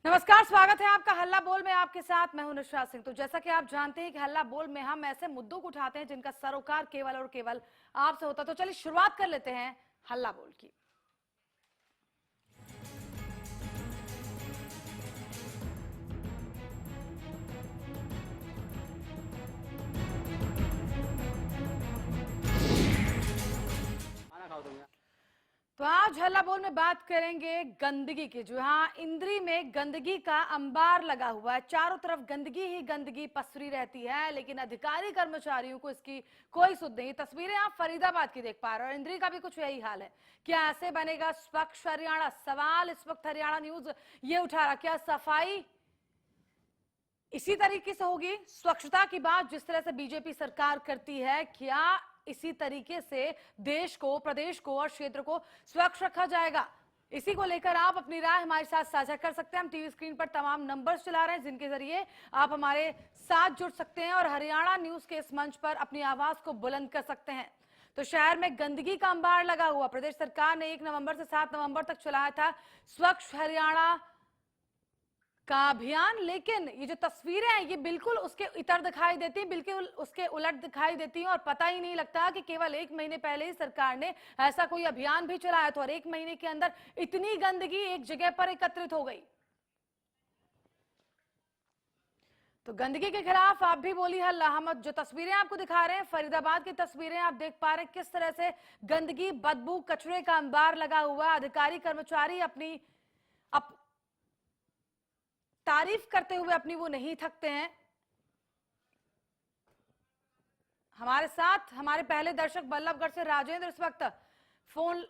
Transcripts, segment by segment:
नमस्कार, स्वागत है आपका हल्ला बोल में। आपके साथ मैं हूं निशा सिंह। तो जैसा कि आप जानते हैं कि हल्ला बोल में हम ऐसे मुद्दों को उठाते हैं जिनका सरोकार केवल और केवल आपसे होता। तो चलिए शुरुआत कर लेते हैं हल्ला बोल की। तो आज हल्ला बोल में बात करेंगे गंदगी की। जो हाँ, इंद्री में गंदगी का अंबार लगा हुआ है। चारों तरफ गंदगी ही गंदगी पसरी रहती है, लेकिन अधिकारी कर्मचारियों को इसकी कोई सुध नहीं। तस्वीरें आप फरीदाबाद की देख पा रहे हो और इंद्री का भी कुछ यही हाल है। क्या ऐसे बनेगा स्वच्छ हरियाणा? सवाल इस वक्त हरियाणा न्यूज ये उठा रहा। क्या सफाई इसी तरीके से होगी? स्वच्छता की बात जिस तरह से बीजेपी सरकार करती है, क्या इसी तरीके से देश को, प्रदेश को और क्षेत्र को स्वच्छ रखा जाएगा? इसी को लेकर आप अपनी राय हमारे साथ साझा कर सकते हैं। हम टीवी स्क्रीन पर तमाम नंबर्स चला रहे हैं जिनके जरिए आप हमारे साथ जुड़ सकते हैं और हरियाणा न्यूज के इस मंच पर अपनी आवाज को बुलंद कर सकते हैं। तो शहर में गंदगी का अंबार लगा हुआ। प्रदेश सरकार ने 1 नवंबर से 7 नवंबर तक चलाया था स्वच्छ हरियाणा का अभियान, लेकिन ये जो तस्वीरें हैं ये बिल्कुल उसके इतर दिखाई देती हैं, बिल्कुल उसके उलट दिखाई देती हैं और पता ही नहीं लगता कि केवल 1 महीने पहले ही सरकार ने ऐसा कोई अभियान भी चलाया था और 1 महीने के अंदर इतनी गंदगी एक जगह पर एकत्रित हो गई। तो गंदगी के खिलाफ आप भी बोली हल्ला। हम जो तस्वीरें आपको दिखा रहे हैं फरीदाबाद की तस्वीरें, आप देख पा रहे हैं किस तरह से गंदगी, बदबू, कचरे का अंबार लगा हुआ। अधिकारी कर्मचारी अपनी तारीफ करते हुए अपनी वो नहीं थकते हैं। हमारे साथ हमारे पहले दर्शक बल्लभगढ़ से राजेंद्र इस वक्त फोन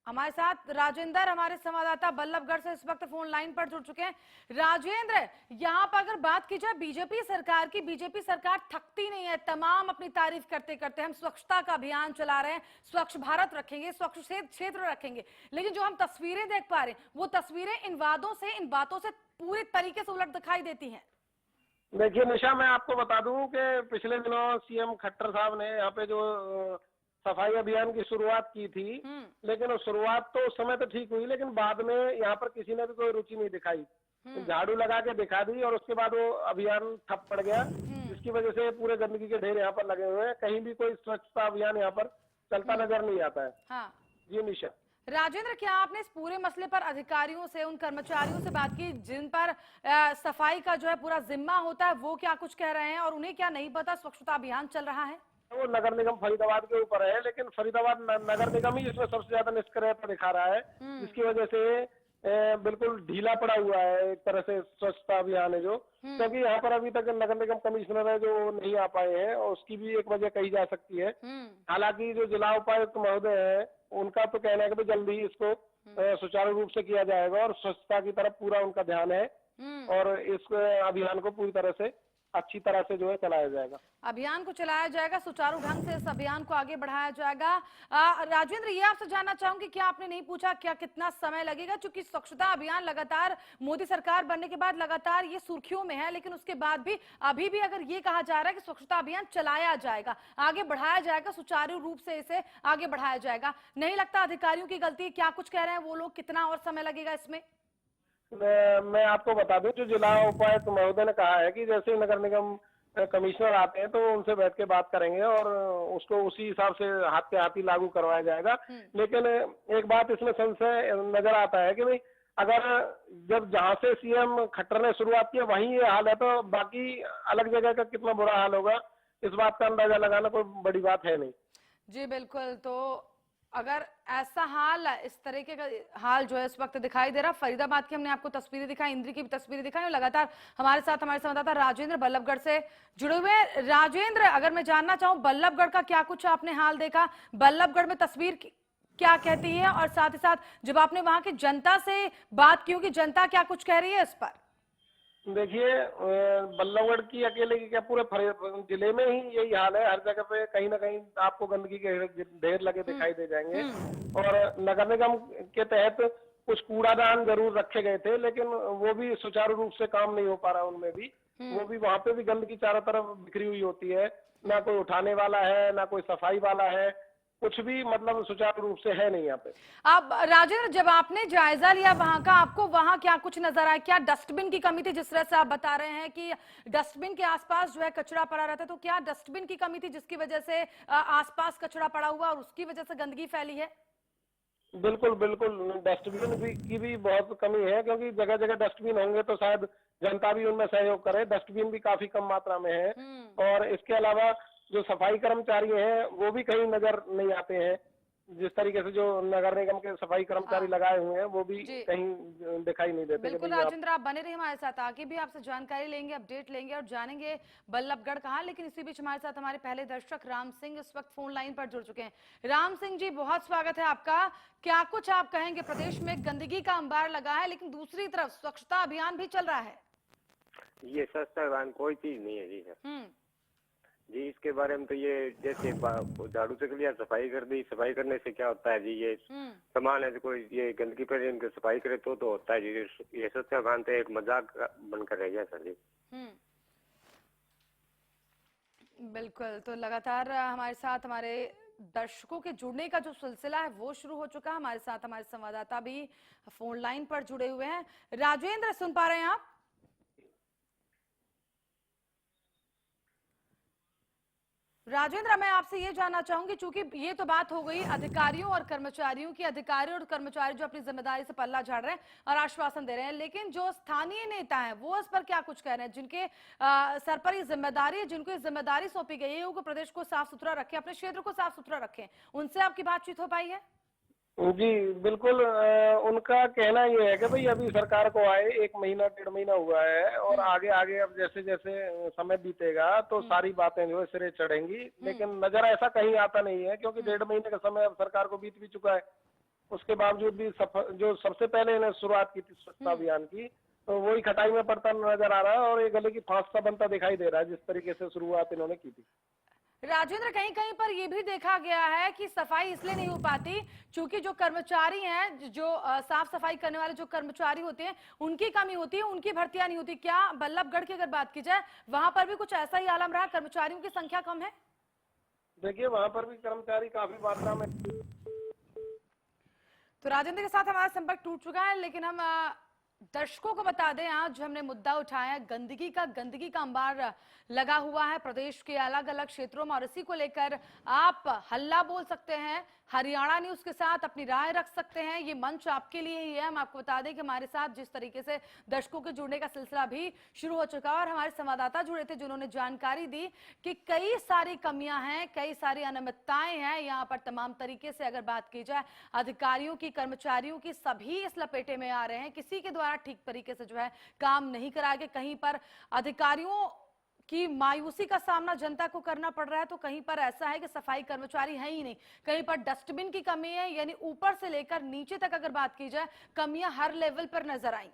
हमारे साथ राजेंद्र हमारे संवाददाता बल्लभगढ़ से इस वक्त फोन लाइन पर जुड़ चुके हैं। राजेंद्र, यहां पर अगर बात की जाए बीजेपी सरकार की, बीजेपी सरकार थकती नहीं है। तमाम अपनी तारीफ करते करते हम स्वच्छता का अभियान चला रहे हैं, स्वच्छ भारत रखेंगे, स्वच्छ क्षेत्र रखेंगे, लेकिन जो हम तस्वीरें देख पा रहे हैं वो तस्वीरें इन वादों से, इन बातों से पूरी तरीके से उलट दिखाई देती हैं। देखिए निशा, मैं आपको बता दूं कि पिछले दिनों सीएम खट्टर साहब ने यहाँ पे जो सफाई अभियान की शुरुआत की थी, लेकिन शुरुआत तो उस समय तो ठीक हुई, लेकिन बाद में यहाँ पर किसी ने भी कोई रुचि नहीं दिखाई। झाड़ू लगा के दिखा दी और उसके बाद वो अभियान ठप पड़ गया, जिसकी वजह से पूरे गंदगी के ढेर यहाँ पर लगे हुए हैं। कहीं भी कोई स्वच्छता अभियान यहाँ पर चलता नजर नहीं आता है। हाँ। जी निशा। राजेंद्र, क्या आपने इस पूरे मसले पर अधिकारियों से, उन कर्मचारियों से बात की जिन पर सफाई का जो है पूरा जिम्मा होता है, वो क्या कुछ कह रहे हैं और उन्हें क्या नहीं पता स्वच्छता अभियान चल रहा है? वो नगर निगम फरीदाबाद के ऊपर है, लेकिन फरीदाबाद नगर निगम ही इसमें सबसे ज्यादा निष्क्रियता दिखा रहा है, जिसकी वजह से बिल्कुल ढीला पड़ा हुआ है एक तरह से स्वच्छता अभियान है जो, क्योंकि यहाँ पर अभी तक नगर निगम कमिश्नर है जो नहीं आ पाए हैं और उसकी भी एक वजह कही जा सकती है। हालांकि जो जिला उपायुक्त महोदय है उनका तो कहना है कि जल्दी ही इसको सुचारू रूप से किया जाएगा और स्वच्छता की तरफ पूरा उनका ध्यान है और इस अभियान को पूरी तरह से अच्छी तरह से जो है चलाया जाएगा। अभियान को चलाया जाएगा, सुचारू ढंग से इस अभियान को आगे बढ़ाया जाएगा। राजेंद्र, ये आपसे जानना चाहूंगी, क्या आपने नहीं पूछा क्या कितना समय लगेगा? क्योंकि स्वच्छता अभियान लगातार मोदी सरकार बनने के बाद लगातार ये सुर्खियों में है, लेकिन उसके बाद भी अभी भी अगर ये कहा जा रहा है कि स्वच्छता अभियान चलाया जाएगा, आगे बढ़ाया जाएगा, सुचारू रूप से इसे आगे बढ़ाया जाएगा, नहीं लगता अधिकारियों की गलती? क्या कुछ कह रहे हैं वो लोग, कितना और समय लगेगा इसमें? मैं आपको बता दूं, जो जिला उपायुक्त महोदय ने कहा है कि जैसे नगर निगम कमिश्नर आते हैं तो उनसे बैठ के बात करेंगे और उसको उसी हिसाब से हाथ पे हाथ ही लागू करवाया जाएगा। लेकिन एक बात इसमें संशय नजर आता है कि भाई अगर जब जहां से सीएम खट्टर ने शुरुआत की वहीं ये हाल है तो बाकी अलग जगह का कितना बुरा हाल होगा, इस बात का अंदाजा लगाना कोई बड़ी बात है नहीं। जी बिल्कुल। तो अगर ऐसा हाल, इस तरीके का हाल जो है इस वक्त दिखाई दे रहा, फरीदाबाद की हमने आपको तस्वीरें दिखाई, इंद्री की भी तस्वीरें दिखाई और लगातार हमारे साथ हमारे संवाददाता राजेंद्र बल्लभगढ़ से जुड़े हुए। राजेंद्र, अगर मैं जानना चाहूं बल्लभगढ़ का क्या कुछ आपने हाल देखा, बल्लभगढ़ में तस्वीर क्या कहती है और साथ ही साथ जब आपने वहां की जनता से बात की होगी, जनता क्या कुछ कह रही है इस पर? देखिए, बल्लभगढ़ की अकेले की क्या, पूरे जिले में ही यही हाल है। हर जगह पे कहीं ना कहीं आपको गंदगी के ढेर लगे दिखाई दे जाएंगे और नगर निगम के तहत कुछ कूड़ादान जरूर रखे गए थे, लेकिन वो भी सुचारू रूप से काम नहीं हो पा रहा उनमें भी। वो भी वहां पे भी गंदगी चारों तरफ बिखरी हुई होती है, ना कोई उठाने वाला है ना कोई सफाई वाला है। कुछ भी मतलब सुचारू रूप से है नहीं यहाँ पे। अब राजेंद्र, जब आपने जायजा लिया वहां का, आपको वहां क्या कुछ नजर आया? क्या डस्टबिन की कमी थी? जिस तरह से आप बता रहे हैं कि डस्टबिन के आसपास जो है कचरा पड़ा रहता है, तो क्या डस्टबिन की कमी थी जिसकी वजह से आसपास कचरा पड़ा हुआ और उसकी वजह से गंदगी फैली है? बिल्कुल बिल्कुल, डस्टबिन भी की भी बहुत कमी है, क्योंकि जगह जगह डस्टबिन होंगे तो शायद जनता भी उनमें सहयोग करे। डस्टबिन भी काफी कम मात्रा में है, हम्म। और इसके अलावा जो सफाई कर्मचारी हैं वो भी कहीं नजर नहीं आते हैं। जिस तरीके से जो नगर निगम के सफाई कर्मचारी हाँ लगाए हुए हैं वो भी जी, कहीं दिखाई नहीं देते कि बिल्कुल भाई यहाँ। राजेंद्र, आप बने रहिए हमारे साथ, आगे भी आपसे जानकारी लेंगे, अपडेट लेंगे और जानेंगे बल्लभगढ़ कहाँ। लेकिन इसी बीच हमारे साथ हमारे पहले दर्शक राम सिंह इस वक्त फोन लाइन पर जुड़ चुके हैं। राम सिंह जी, बहुत स्वागत है आपका। क्या कुछ आप कहेंगे? प्रदेश में गंदगी का अंबार लगा है, लेकिन दूसरी तरफ स्वच्छता अभियान भी चल रहा है। ये सस्ता अभियान कोई चीज नहीं है जी सर। हम्म। जी इसके बारे में तो ये जैसे झाड़ू से लिया, सफाई कर दी, सफाई करने से क्या होता है जी, ये हम्म। सामान है जो कोई ये गंदगी पर इनकी सफाई करे तो होता है जी। ये सस्ता अभियान तो एक मजाक बनकर रह गया सर जी। हम्म। बिल्कुल, तो लगातार हमारे साथ हमारे दर्शकों के जुड़ने का जो सिलसिला है वो शुरू हो चुका है। हमारे साथ हमारे संवाददाता भी फोन लाइन पर जुड़े हुए हैं। राजेंद्र, सुन पा रहे हैं आप? राजेंद्र, मैं आपसे ये जानना चाहूंगी, चूंकि ये तो बात हो गई अधिकारियों और कर्मचारियों की। अधिकारी और कर्मचारी जो अपनी जिम्मेदारी से पल्ला झाड़ रहे हैं और आश्वासन दे रहे हैं, लेकिन जो स्थानीय नेता हैं वो इस पर क्या कुछ कह रहे हैं? जिनके सर पर ये जिम्मेदारी है, जिनको ये जिम्मेदारी सौंपी गई है वो प्रदेश को साफ सुथरा रखें, अपने क्षेत्र को साफ सुथरा रखें, उनसे आपकी बातचीत हो पाई है? जी बिल्कुल, उनका कहना ये है कि भाई अभी सरकार को आए 1 महीना 1.5 महीना हुआ है, और आगे आगे अब जैसे जैसे समय बीतेगा तो सारी बातें जो है सिरे चढ़ेंगी। लेकिन नजर ऐसा कहीं आता नहीं है, क्योंकि 1.5 महीने का समय अब सरकार को बीत भी चुका है। उसके बावजूद भी जो सबसे पहले इन्हें शुरुआत की थी स्वच्छता अभियान की, तो वही खटाई में पड़ता नजर आ रहा है, और ये गले की फांस सा बनता दिखाई दे रहा है जिस तरीके से शुरुआत इन्होंने की थी। राजेंद्र, कहीं कहीं पर यह भी देखा गया है कि सफाई इसलिए नहीं हो पाती क्योंकि जो कर्मचारी हैं, जो साफ सफाई करने वाले जो कर्मचारी होते हैं, उनकी कमी होती है, उनकी भर्तियां नहीं होती। क्या बल्लभगढ़ की अगर बात की जाए, वहां पर भी कुछ ऐसा ही आलम रहा, कर्मचारियों की संख्या कम है? देखिए वहां पर भी कर्मचारी काफी मात्रा में। तो राजेंद्र के साथ हमारा संपर्क टूट चुका है, लेकिन हम दर्शकों को बता दें, आज जो हमने मुद्दा उठाया है गंदगी का अंबार लगा हुआ है प्रदेश के अलग अलग क्षेत्रों में, और इसी को लेकर आप हल्ला बोल सकते हैं, हरियाणा न्यूज के साथ अपनी राय रख सकते हैं। ये मंच आपके लिए ही है। हम आपको बता दें कि हमारे साथ जिस तरीके से दर्शकों के जुड़ने का सिलसिला भी शुरू हो चुका है, और हमारे संवाददाता जुड़े थे जिन्होंने जानकारी दी कि कई सारी कमियां हैं, कई सारी अनियमितताएं हैं यहाँ पर। तमाम तरीके से अगर बात की जाए अधिकारियों की, कर्मचारियों की, सभी इस लपेटे में आ रहे हैं। किसी के द्वारा ठीक तरीके से जो है काम नहीं कराया गया। कहीं पर अधिकारियों की मायूसी का सामना जनता को करना पड़ रहा है, तो कहीं पर ऐसा है कि सफाई कर्मचारी है ही नहीं, कहीं पर डस्टबिन की कमी है। यानी ऊपर से लेकर नीचे तक अगर बात की जाए, कमियां हर लेवल पर नजर आई।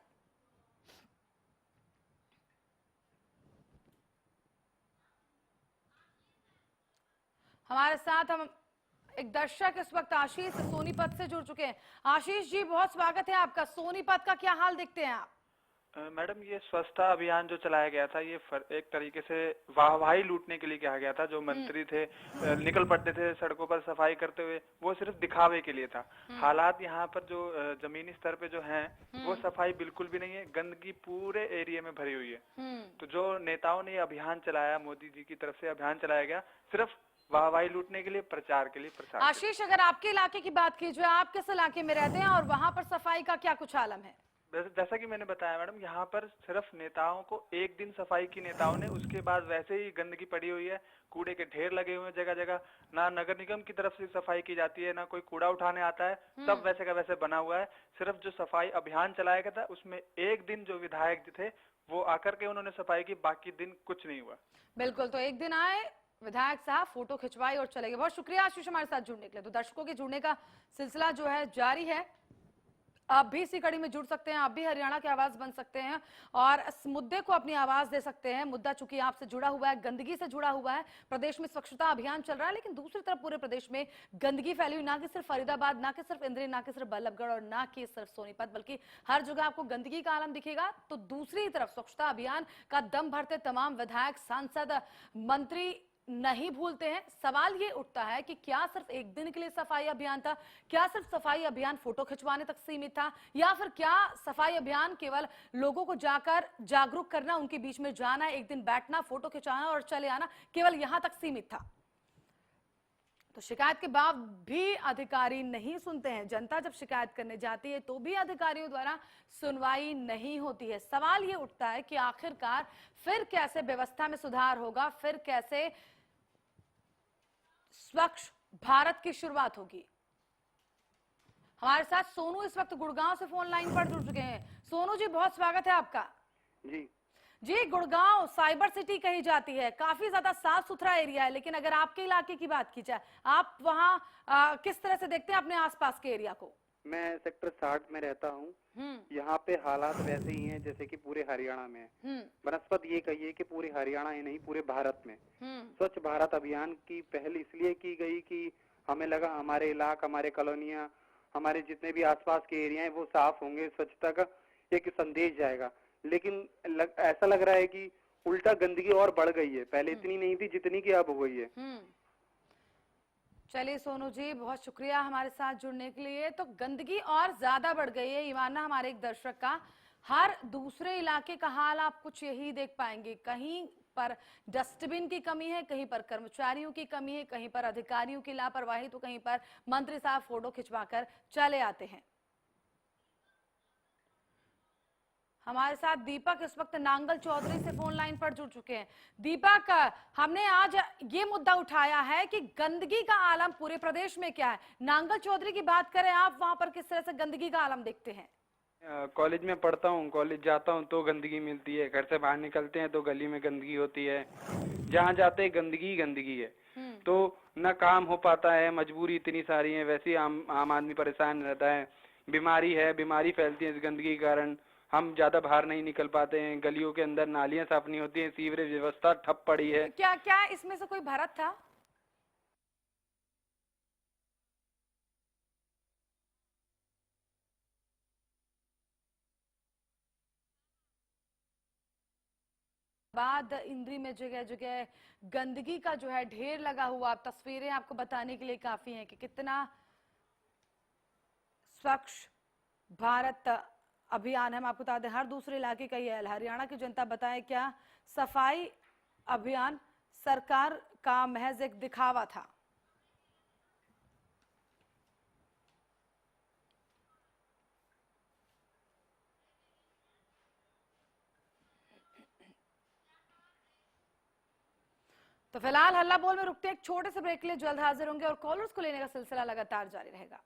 हमारे साथ हम एक दर्शक इस वक्त आशीष सोनीपत से जुड़ चुके हैं। आशीष जी, बहुत स्वागत है आपका। सोनीपत का क्या हाल देखते हैं आप? मैडम, ये स्वच्छता अभियान जो चलाया गया था, ये एक तरीके से वाहवाही लूटने के लिए किया गया था। जो मंत्री थे निकल पड़ते थे सड़कों पर सफाई करते हुए, वो सिर्फ दिखावे के लिए था। हालात यहाँ पर जो जमीनी स्तर पे जो हैं, वो सफाई बिल्कुल भी नहीं है। गंदगी पूरे एरिया में भरी हुई है। तो जो नेताओं ने ये अभियान चलाया, मोदी जी की तरफ से अभियान चलाया गया, सिर्फ वाहवाही लूटने के लिए, प्रचार के लिए, प्रसार। आशीष, अगर आपके इलाके की बात की जाए, आप किस इलाके में रहते हैं और वहां पर सफाई का क्या कुछ आलम है? जैसा कि मैंने बताया मैडम, यहाँ पर सिर्फ नेताओं को एक दिन सफाई की नेताओं ने, उसके बाद वैसे ही गंदगी पड़ी हुई है, कूड़े के ढेर लगे हुए हैं जगह जगह। ना नगर निगम की तरफ से सफाई की जाती है, ना कोई कूड़ा उठाने आता है, सब वैसे का वैसे बना हुआ है। सिर्फ जो सफाई अभियान चलाया गया था, उसमें एक दिन जो विधायक थे वो आकर के उन्होंने सफाई की, बाकी दिन कुछ नहीं हुआ। बिल्कुल, तो एक दिन आए विधायक साहब, फोटो खिंचवाई और चले गए। बहुत शुक्रिया आशीष हमारे साथ जुड़ने के लिए। तो दर्शकों के जुड़ने का सिलसिला जो है जारी है। आप भी इसी कड़ी में जुड़ सकते हैं, आप भी हरियाणा की आवाज बन सकते हैं और इस मुद्दे को अपनी आवाज दे सकते हैं। मुद्दा चूंकि आपसे जुड़ा हुआ है, गंदगी से जुड़ा हुआ है। प्रदेश में स्वच्छता अभियान चल रहा है, लेकिन दूसरी तरफ पूरे प्रदेश में गंदगी फैली हुई, ना कि सिर्फ फरीदाबाद, ना कि सिर्फ इंद्री, ना कि सिर्फ बल्लभगढ़ और ना कि सिर्फ सोनीपत, बल्कि हर जगह आपको गंदगी का आलम दिखेगा। तो दूसरी तरफ स्वच्छता अभियान का दम भरते तमाम विधायक, सांसद, मंत्री नहीं भूलते हैं। सवाल ये उठता है कि क्या सिर्फ एक दिन के लिए सफाई अभियान था, क्या सिर्फ सफाई अभियान फोटो खिंचवाने तक सीमित था, या फिर क्या सफाई अभियान केवल लोगों को जाकर जागरूक करना, उनके बीच में जाना, एक दिन बैठना, फोटो खिंचाना और चले आना, केवल यहां तक सीमित था। तो शिकायत के बाद भी अधिकारी नहीं सुनते हैं। जनता जब शिकायत करने जाती है तो भी अधिकारियों द्वारा सुनवाई नहीं होती है। सवाल ये उठता है कि आखिरकार फिर कैसे व्यवस्था में सुधार होगा, फिर कैसे स्वच्छ भारत की शुरुआत होगी। हमारे साथ सोनू इस वक्त गुड़गांव से फोन लाइन पर जुड़ चुके हैं। सोनू जी, बहुत स्वागत है आपका। जी, गुड़गांव साइबर सिटी कही जाती है, काफी ज्यादा साफ सुथरा एरिया है, लेकिन अगर आपके इलाके की बात की जाए, आप वहाँ किस तरह से देखते हैं अपने आसपास के एरिया को? मैं सेक्टर 60 में रहता हूँ। यहाँ पे हालात वैसे ही हैं जैसे कि पूरे हरियाणा में। बनस्पत ये कहिए कि पूरे हरियाणा ही नहीं, पूरे भारत में स्वच्छ भारत अभियान की पहल इसलिए की गई कि हमें लगा हमारे इलाका, हमारे कॉलोनियाँ, हमारे जितने भी आसपास के एरिया हैं वो साफ होंगे, स्वच्छता का एक संदेश जाएगा। लेकिन ऐसा लग रहा है कि उल्टा गंदगी और बढ़ गई है, पहले इतनी नहीं थी जितनी की अब हो गई है। चलिए सोनू जी, बहुत शुक्रिया हमारे साथ जुड़ने के लिए। तो गंदगी और ज्यादा बढ़ गई है, ये मानना हमारे एक दर्शक का। हर दूसरे इलाके का हाल आप कुछ यही देख पाएंगे, कहीं पर डस्टबिन की कमी है, कहीं पर कर्मचारियों की कमी है, कहीं पर अधिकारियों की लापरवाही, तो कहीं पर मंत्री साहब फोटो खिंचवाकर चले आते हैं। हमारे साथ दीपक इस वक्त नांगल चौधरी से फोन लाइन पर जुड़ चुके हैं। दीपक, हमने आज ये मुद्दा उठाया है कि गंदगी का आलम पूरे प्रदेश में क्या है। नांगल चौधरी की बात करें, आप वहां पर किस तरह से गंदगी का आलम देखते हैं? कॉलेज में पढ़ता हूँ, कॉलेज जाता हूँ तो गंदगी मिलती है, घर से बाहर निकलते हैं तो गली में गंदगी होती है, जहाँ जाते हैं गंदगी गंदगी है। तो न काम हो पाता है, मजबूरी इतनी सारी है, वैसे ही आम आदमी परेशान रहता है। बीमारी फैलती है इस गंदगी के कारण, हम ज्यादा बाहर नहीं निकल पाते हैं, गलियों के अंदर नालियां साफ नहीं होती हैं, सीवरेज व्यवस्था ठप पड़ी है। क्या इसमें से कोई भारत था? बाद इंद्री में जगह जगह गंदगी का जो है ढेर लगा हुआ। आप तस्वीरें आपको बताने के लिए काफी हैं कि कितना स्वच्छ भारत अभियान है। हम आपको बता दें, हर दूसरे इलाके का ये हरियाणा की जनता बताए क्या सफाई अभियान सरकार का महज एक दिखावा था। तो फिलहाल हल्ला बोल में रुकते हैं, एक छोटे से ब्रेक के लिए जल्द हाजिर होंगे और कॉलर्स को लेने का सिलसिला लगातार जारी रहेगा।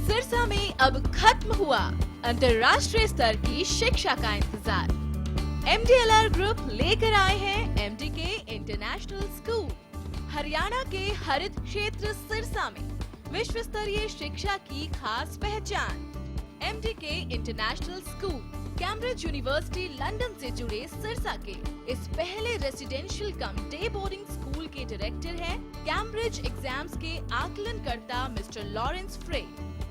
सिरसा में अब खत्म हुआ अंतर्राष्ट्रीय स्तर की शिक्षा का इंतजार। MDLR ग्रुप लेकर आए हैं MDK इंटरनेशनल स्कूल। हरियाणा के हरित क्षेत्र सिरसा में विश्व स्तरीय शिक्षा की खास पहचान। MDK international school Cambridge university London से जुड़े सिरसा के इस पहले रेसिडेंशियल कम डे बोर्डिंग स्कूल के डायरेक्टर हैं कैम्ब्रिज एग्जाम्स के आकलनकर्ता मिस्टर लॉरेंस फ्रे।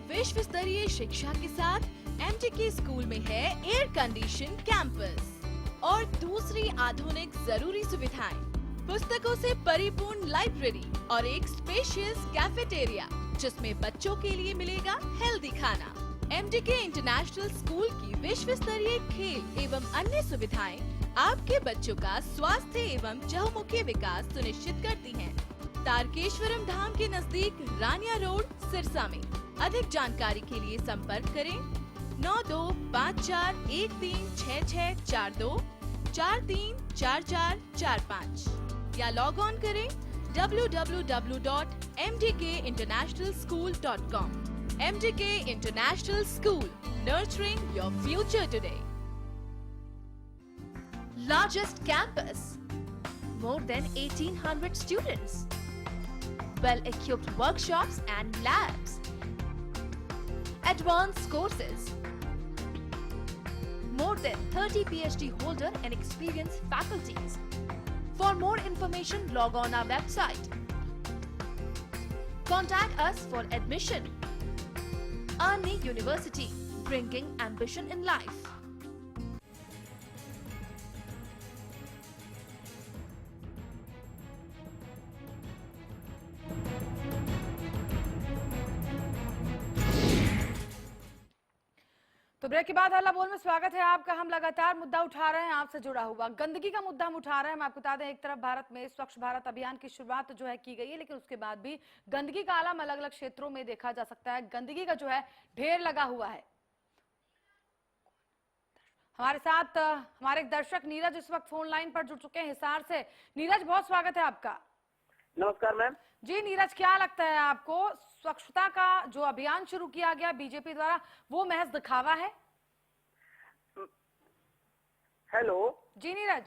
विश्व स्तरीय शिक्षा के साथ MDK स्कूल में है एयर कंडीशन कैंपस और दूसरी आधुनिक जरूरी सुविधाएं, पुस्तकों से परिपूर्ण लाइब्रेरी और एक स्पेशियस कैफेटेरिया जिसमें बच्चों के लिए मिलेगा हेल्दी खाना। MDK इंटरनेशनल स्कूल की विश्व स्तरीय खेल एवं अन्य सुविधाएं आपके बच्चों का स्वास्थ्य एवं चहुमुखी विकास सुनिश्चित करती हैं। तारकेश्वरम धाम के नजदीक रानिया रोड, सिरसा में। अधिक जानकारी के लिए संपर्क करें 9254136642 434445 या लॉग ऑन करें www.mdkinternationalschool.com। MDK International School, nurturing your future today. Largest campus, more than 1800 students, well-equipped workshops and labs, advanced courses, more than 30 PhD holder and experienced faculties. For more information, log on our website. Contact us for admission. Arni University, bringing ambition in life. तो break के बाद हल्ला बोल में स्वागत है आपका। हम लगातार मुद्दा उठा रहे हैं आपसे जुड़ा हुआ, गंदगी का मुद्दा हम उठा रहे हैं। हम आपको बता दें, एक तरफ भारत में स्वच्छ भारत अभियान की शुरुआत जो है की गई है, लेकिन उसके बाद भी गंदगी का आलम अलग अलग क्षेत्रों में देखा जा सकता है। गंदगी का जो है ढेर लगा हुआ है। हमारे साथ हमारे एक दर्शक नीरज इस वक्त फोन लाइन पर जुड़ चुके हैं हिसार से। नीरज, बहुत स्वागत है आपका। नमस्कार मैम। जी नीरज, क्या लगता है आपको, स्वच्छता का जो अभियान शुरू किया गया बीजेपी द्वारा, वो महज दिखावा है? हेलो जी नीरज।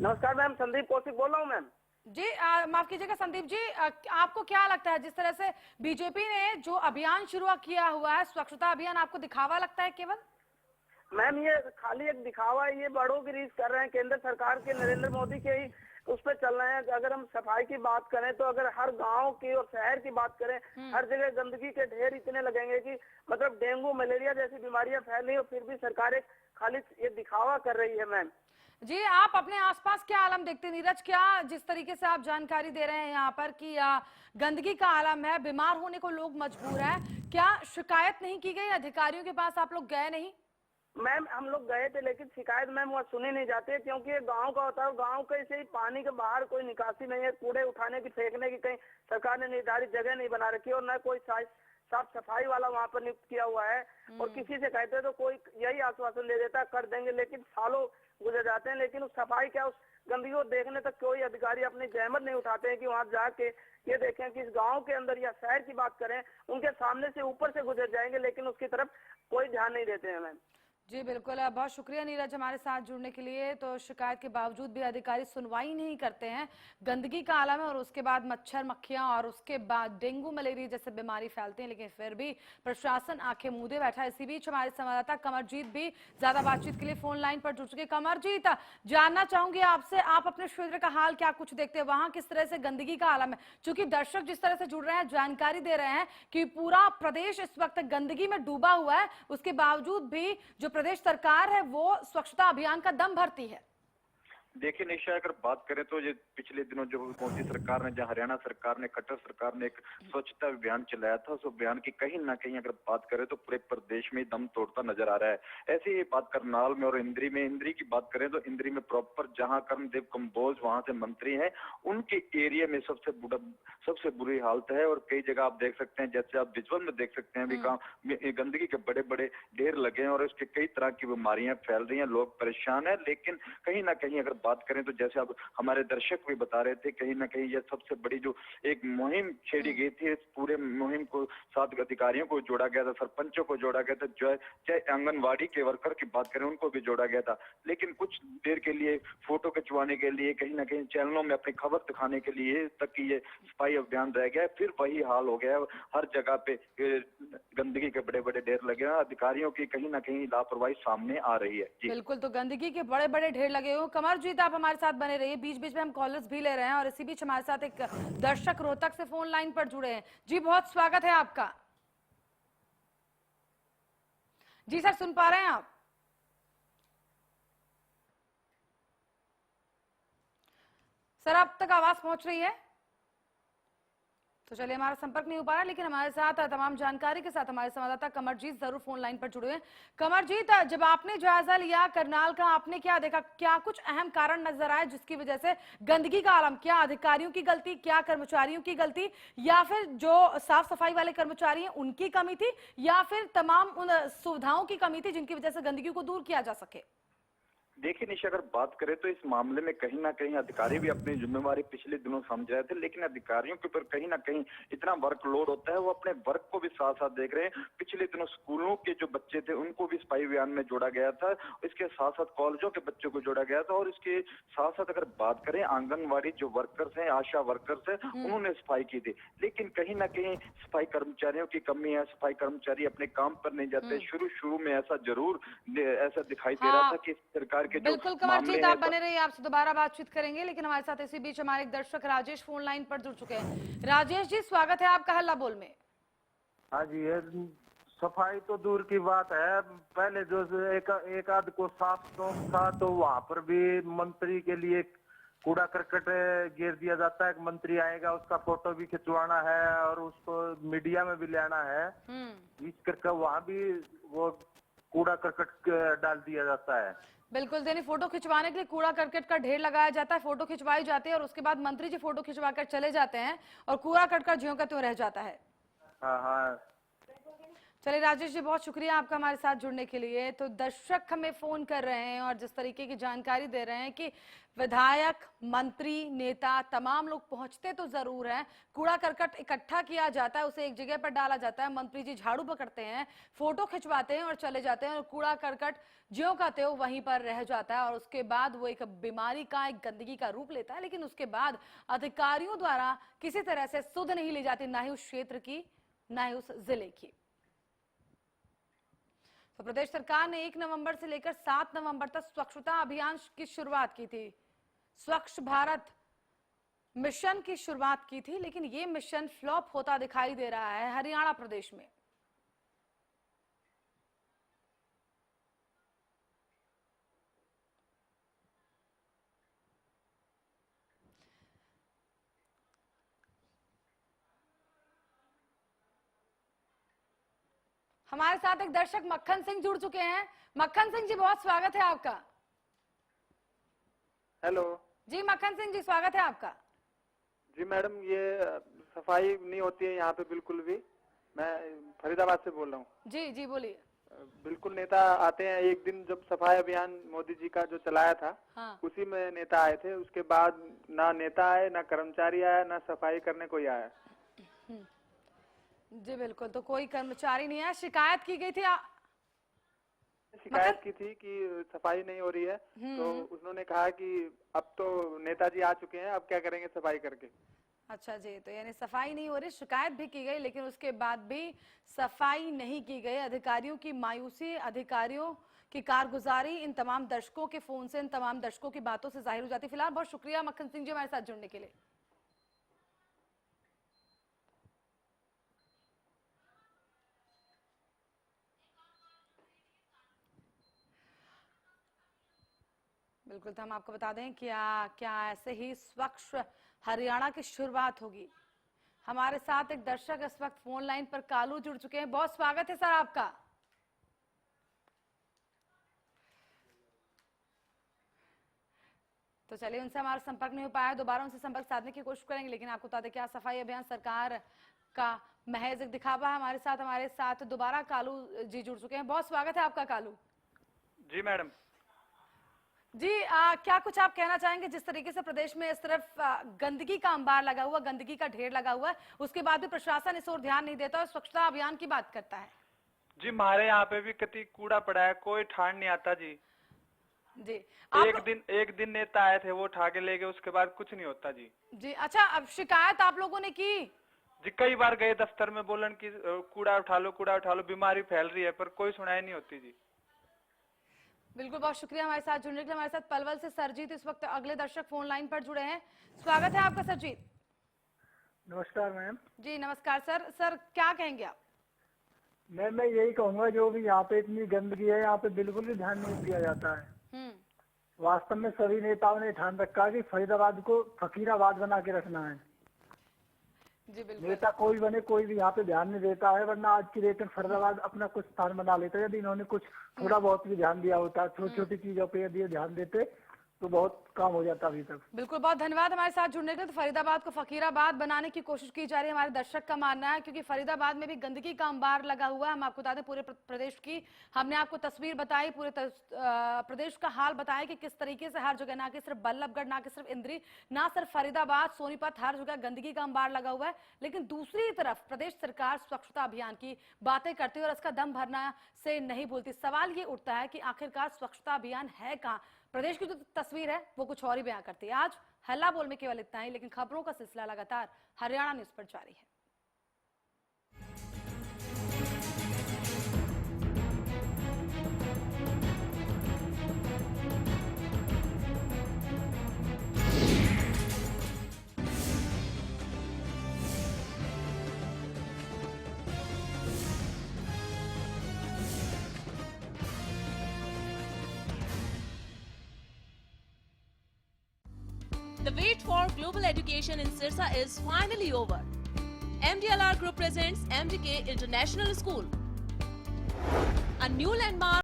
नमस्कार मैम, संदीप कौशिक बोल रहा हूँ मैम। जी माफ कीजिएगा संदीप जी, आपको क्या लगता है जिस तरह से बीजेपी ने जो अभियान शुरू किया हुआ है, स्वच्छता अभियान, आपको दिखावा लगता है केवल? मैम ये खाली एक दिखावा है, ये बड़ों की रीस कर रहे हैं। केंद्र सरकार के नरेंद्र मोदी के ही उस पर चल रहे हैं। अगर हम सफाई की बात करें तो अगर हर गांव की और शहर की बात करें, हर जगह गंदगी के ढेर इतने लगेंगे कि मतलब डेंगू मलेरिया जैसी बीमारियां फैल रही है, और फिर भी सरकार एक खाली ये दिखावा कर रही है। मैम जी, आप अपने आसपास क्या आलम देखते हैं नीरज? क्या जिस तरीके से आप जानकारी दे रहे हैं यहाँ पर कि गंदगी का आलम है, बीमार होने को लोग मजबूर है, क्या शिकायत नहीं की गई? अधिकारियों के पास आप लोग गए नहीं? मैम हम लोग गए थे, लेकिन शिकायत मैम वहाँ सुने नहीं जाते, क्योंकि ये गांव का होता है। गांव के से ही पानी के बाहर कोई निकासी नहीं है, कूड़े उठाने की फेंकने की कहीं सरकार ने निर्धारित जगह नहीं बना रखी, और न कोई साफ सफाई वाला वहाँ पर नियुक्त किया हुआ है। और किसी से कहते तो कोई यही आश्वासन दे देता कर देंगे, लेकिन सालों गुजर जाते हैं, लेकिन उस सफाई क्या उस गंदगी को देखने तक कोई अधिकारी अपनी जहमत नहीं उठाते हैं कि वहाँ जाके ये देखें कि इस गांव के अंदर या शहर की बात करें, उनके सामने से ऊपर से गुजर जाएंगे, लेकिन उसकी तरफ कोई ध्यान नहीं देते हैं। मैम जी बिल्कुल, बहुत शुक्रिया नीरज हमारे साथ जुड़ने के लिए। तो शिकायत के बावजूद भी अधिकारी सुनवाई नहीं करते हैं। गंदगी का आलम है और उसके बाद मच्छर मक्खियां और उसके बाद डेंगू मलेरिया जैसे बीमारी फैलते हैं, लेकिन फिर भी प्रशासन आंखें मूंदे बैठा है। इसी बीच हमारे संवाददाता कमरजीत भी ज्यादा बातचीत के लिए फोन लाइन पर जुड़ चुके। कमरजीत, जानना चाहूंगी आपसे, आप अपने क्षेत्र का हाल क्या कुछ देखते हैं, वहां किस तरह से गंदगी का आलम है? चूंकि दर्शक जिस तरह से जुड़ रहे हैं, जानकारी दे रहे हैं कि पूरा प्रदेश इस वक्त गंदगी में डूबा हुआ है, उसके बावजूद भी जो प्रदेश सरकार है वो स्वच्छता अभियान का दम भरती है। देखिए निशा, अगर बात करें तो ये पिछले दिनों जो मोदी सरकार ने, जहाँ हरियाणा सरकार ने, खट्टर सरकार ने एक स्वच्छता अभियान चलाया था, उस अभियान की कहीं ना कहीं अगर बात करें तो पूरे प्रदेश में दम तोड़ता नजर आ रहा है। ऐसे ही बात करनाल में और इंद्री में, इंद्री की बात करें तो इंद्री में प्रॉपर जहाँ कर्मदेव कंबोज वहां से मंत्री हैं, उनके एरिया में सबसे बुरी हालत है। और कई जगह आप देख सकते हैं, जैसे आप विजुअल में देख सकते हैं भी गंदगी के बड़े बड़े ढेर लगे हैं और इसके कई तरह की बीमारियां फैल रही हैं, लोग परेशान है। लेकिन कहीं ना कहीं अगर बात करें तो जैसे अब हमारे दर्शक भी बता रहे थे, कहीं ना कहीं यह सबसे बड़ी जो एक मुहिम छेड़ी गई थी, इस पूरे मुहिम को 7 अधिकारियों को जोड़ा गया था, सरपंचों को जोड़ा गया था, चाहे आंगनवाड़ी के वर्कर की बात करें उनको भी जोड़ा गया था। लेकिन कुछ देर के लिए फोटो खिंचवाने के लिए, कहीं ना कहीं चैनलों में अपनी खबर दिखाने के लिए तक कि ये सफाई अभियान रह गया। फिर वही हाल हो गया, हर जगह पे गंदगी के बड़े बड़े ढेर लगे हैं। अधिकारियों की कहीं ना कहीं लापरवाही सामने आ रही है। जी बिल्कुल, तो गंदगी के बड़े बड़े ढेर लगे हो। कमरजीत, आप हमारे साथ बने रहिए, बीच बीच में हम कॉलर्स भी ले रहे हैं और इसी बीच हमारे साथ एक दर्शक रोहतक से फोन लाइन पर जुड़े हैं। जी बहुत स्वागत है आपका। जी सर, सुन पा रहे हैं आप? सर आप तक आवाज पहुंच रही है? तो चलिए, हमारा संपर्क नहीं हो पा रहा, लेकिन हमारे साथ तमाम जानकारी के साथ हमारे संवाददाता कमरजीत जरूर फोन लाइन पर जुड़े हैं। कमरजीत, जब आपने जायजा लिया करनाल का, आपने क्या देखा? क्या कुछ अहम कारण नजर आए जिसकी वजह से गंदगी का आलम? क्या अधिकारियों की गलती, क्या कर्मचारियों की गलती, या फिर जो साफ सफाई वाले कर्मचारी हैं उनकी कमी थी, या फिर तमाम उन सुविधाओं की कमी थी जिनकी वजह से गंदगी को दूर किया जा सके? देखिए निशा, अगर बात करें तो इस मामले में कहीं ना कहीं अधिकारी भी अपनी जिम्मेवारी पिछले दिनों समझ रहे थे, लेकिन अधिकारियों के ऊपर कहीं ना कहीं इतना वर्कलोड होता है, वो अपने वर्क को भी साथ साथ देख रहे हैं। पिछले दिनों स्कूलों के जो बच्चे थे उनको भी सफाई अभियान में जोड़ा गया था, इसके साथ साथ कॉलेजों के बच्चों को जोड़ा गया था, और इसके साथ साथ अगर बात करें आंगनबाड़ी जो वर्कर्स हैं, आशा वर्कर्स हैं, उन्होंने सफाई की थी। लेकिन कहीं ना कहीं सफाई कर्मचारियों की कमी है, सफाई कर्मचारी अपने काम पर नहीं जाते। शुरू में ऐसा जरूर ऐसा दिखाई दे रहा था कि सरकार के जो बिल्कुल कमरजीत, आप बने रहिए, आपसे दोबारा बातचीत करेंगे। लेकिन हमारे साथ इसी बीच हमारे एक दर्शक राजेश फोन लाइन पर जुड़ चुके हैं। राजेश जी, स्वागत है आपका हल्ला बोल में। हाँ जी, ये सफाई तो दूर की बात है, पहले जो एक आध को साफ था तो वहां पर भी मंत्री के लिए कूड़ा करकट घेर दिया जाता है। एक मंत्री आएगा, उसका फोटो भी खिंचवाना है और उसको मीडिया में भी लाना है, इस करके वहां भी वो कूड़ा करकट डाल दिया जाता है। बिल्कुल, यानी फोटो खिंचवाने के लिए कूड़ा करकट का ढेर लगाया जाता है, फोटो खिंचवाई जाती है और उसके बाद मंत्री जी फोटो खिंचवा कर चले जाते हैं और कूड़ा करकट ज्यों का त्यों रह जाता है। हाँ हाँ, चलिए राजेश जी, बहुत शुक्रिया आपका हमारे साथ जुड़ने के लिए। तो दर्शक हमें फोन कर रहे हैं और जिस तरीके की जानकारी दे रहे हैं कि विधायक, मंत्री, नेता तमाम लोग पहुंचते तो जरूर हैं, कूड़ा करकट इकट्ठा किया जाता है, उसे एक जगह पर डाला जाता है, मंत्री जी झाड़ू पकड़ते हैं, फोटो खिंचवाते हैं और चले जाते हैं और कूड़ा करकट ज्यों का त्यों वहीं पर रह जाता है और उसके बाद वो एक बीमारी का, एक गंदगी का रूप लेता है। लेकिन उसके बाद अधिकारियों द्वारा किसी तरह से सुध नहीं ली जाती, ना ही उस क्षेत्र की, ना ही उस जिले की। तो प्रदेश सरकार ने 1 नवंबर से लेकर 7 नवंबर तक स्वच्छता अभियान की शुरुआत की थी, स्वच्छ भारत मिशन की शुरुआत की थी, लेकिन ये मिशन फ्लॉप होता दिखाई दे रहा है हरियाणा प्रदेश में। हमारे साथ एक दर्शक मक्खन सिंह जुड़ चुके हैं। मक्खन सिंह जी, बहुत स्वागत है आपका। हेलो जी मक्खन सिंह जी, स्वागत है आपका। जी मैडम, ये सफाई नहीं होती है यहाँ पे बिल्कुल भी। मैं फरीदाबाद से बोल रहा हूँ। जी जी बोलिए। बिल्कुल, नेता आते हैं। एक दिन जब सफाई अभियान मोदी जी का जो चलाया था, हाँ। उसी में नेता आए थे। उसके बाद ना नेता आए, ना कर्मचारी आया, ना सफाई करने कोई आया। जी बिल्कुल, तो कोई कर्मचारी नहीं है। शिकायत की गई थी शिकायत की थी कि सफाई नहीं हो रही है, तो उन्होंने कहा कि अब तो नेताजी आ चुके हैं, अब क्या करेंगे सफाई करके। अच्छा जी, तो यानी सफाई नहीं हो रही, शिकायत भी की गई लेकिन उसके बाद भी सफाई नहीं की गई। अधिकारियों की मायूसी, अधिकारियों की कारगुजारी इन तमाम दर्शकों के फोन से, इन तमाम दर्शकों की बातों से जाहिर हो जाती है। फिलहाल बहुत शुक्रिया मक्खन सिंह जी हमारे साथ जुड़ने के लिए। बिल्कुल, तो हम आपको बता दें कि क्या ऐसे ही स्वच्छ हरियाणा की शुरुआत होगी। हमारे साथ एक दर्शक इस वक्त फोन लाइन पर कालू जुड़ चुके हैं। बहुत स्वागत है सर आपका। तो चलिए, उनसे हमारा संपर्क नहीं हो पाया, दोबारा उनसे संपर्क साधने की कोशिश करेंगे। लेकिन आपको बता दें क्या सफाई अभियान सरकार का महज एक दिखावा है। हमारे साथ दोबारा कालू जी जुड़ चुके हैं। बहुत स्वागत है आपका कालू जी। मैडम जी, क्या कुछ आप कहना चाहेंगे? जिस तरीके से प्रदेश में इस तरफ गंदगी का अंबार लगा हुआ, गंदगी का ढेर लगा हुआ है, उसके बाद भी प्रशासन इस ओर ध्यान नहीं देता और स्वच्छता अभियान की बात करता है। जी, हमारे यहाँ पे भी कति कूड़ा पड़ा है, कोई ठान नहीं आता जी। जी, एक दिन नेता आए थे, वो उठा के ले गए, उसके बाद कुछ नहीं होता जी। जी अच्छा, अब शिकायत आप लोगों ने की? जी, कई बार गए दफ्तर में, बोलन की कूड़ा उठा लो, बीमारी फैल रही है, पर कोई सुनाई नहीं होती जी। बिल्कुल, बहुत शुक्रिया हमारे साथ जुड़ने के लिए। हमारे साथ पलवल से सरजीत इस वक्त अगले दर्शक फोन लाइन पर जुड़े हैं। स्वागत है आपका सरजीत। नमस्कार मैम। जी नमस्कार सर। सर क्या कहेंगे आप? मैं यही कहूँगा, जो भी यहाँ पे इतनी गंदगी है, यहाँ पे बिल्कुल भी ध्यान नहीं दिया जाता है। वास्तव में सभी नेताओं ने ठान रखा कि फरीदाबाद को फकीराबाद बना के रखना है। जी बिल्कुल। नेता कोई बने कोई भी यहाँ पे ध्यान नहीं देता है, वरना आज की डेट में फरीदाबाद अपना कुछ स्थान बना लेता है। यदि इन्होंने कुछ थोड़ा बहुत भी ध्यान दिया होता, छोटी छोटी चीजों पे यदि ये ध्यान देते तो बहुत काम हो जाता अभी तक। बिल्कुल, बहुत धन्यवाद हमारे साथ जुड़ने के लिए। तो फरीदाबाद को फकीराबाद बनाने की कोशिश की जा रही है, हमारे दर्शक का मानना है, क्योंकि फरीदाबाद में भी गंदगी का अंबार लगा हुआ है। हम आपको बता दें पूरे प्रदेश की हमने आपको तस्वीर बताई, पूरे प्रदेश का हाल बताया कि किस तरीके से हर जगह, ना कि सिर्फ बल्लभगढ़, ना कि सिर्फ इंद्री, ना सिर्फ फरीदाबाद, सोनीपत, हर जगह गंदगी का अंबार लगा हुआ है। लेकिन दूसरी तरफ प्रदेश सरकार स्वच्छता अभियान की बातें करती है और इसका दम भरना से नहीं भूलती। सवाल ये उठता है कि आखिरकार स्वच्छता अभियान है कहाँ? प्रदेश की जो तस्वीर है वो कुछ और ही बयां करती है। आज हल्ला बोल में केवल इतना ही, लेकिन खबरों का सिलसिला लगातार हरियाणा न्यूज पर जारी है। The wait for global education in Sirsa is finally over. MDLR Group presents MDK International School, a new landmark